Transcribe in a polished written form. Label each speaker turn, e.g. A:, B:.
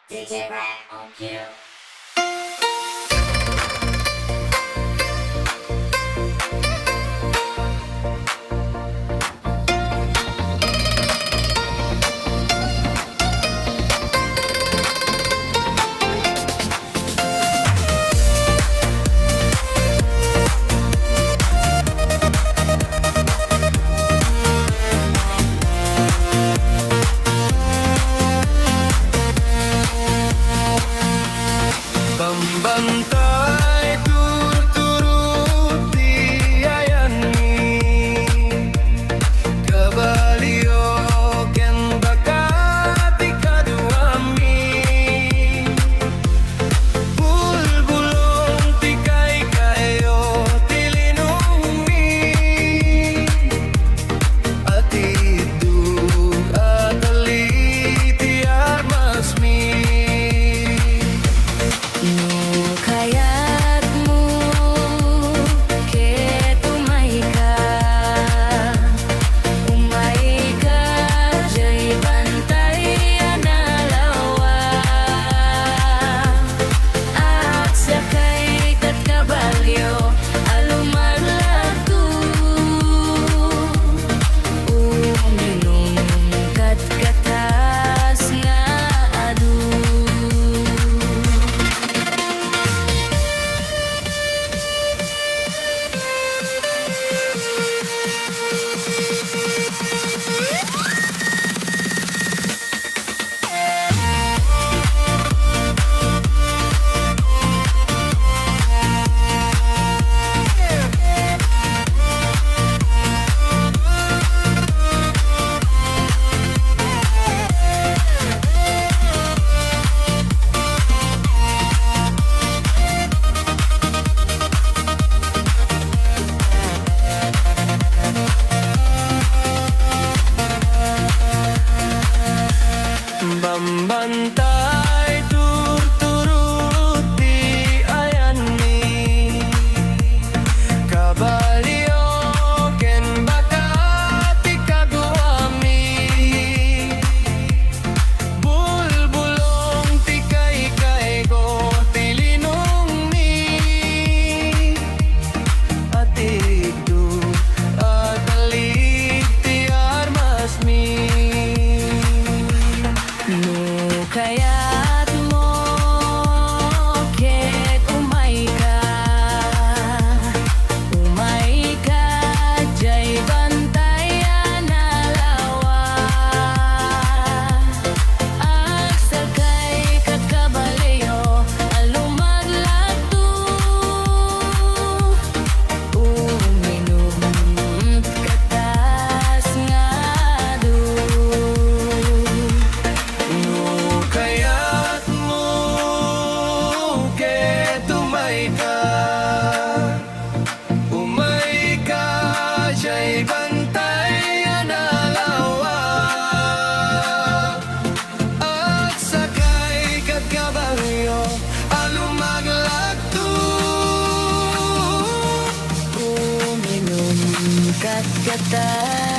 A: DJ Brad on cue.
B: Pembantay turut-turut diayani Kabalio ken bakati kaduami Bulbulong tikay kayo tilinumi Atidu ataliti armasmi
C: Kayatmu ketumaika umaika jay bantay analawa at sakay kat kabalyo alumarlatu uminum kat katas nga adu.
B: Pembantay turut-turut diayani Kabalio ken bakati kaduami Bulbulong tikay kaego tilinong ni Atigdu atalig ti armasmi
C: Kayat mo ket umaika jay bantay analawa ak sakay kat kabalyo alumaglatu uminom katas nga adu.
B: Kaya't mo ketumay ka Umay ka siya'y bantay analawa At sakay kat kabalyo alumaglagto
C: Uminom kat katas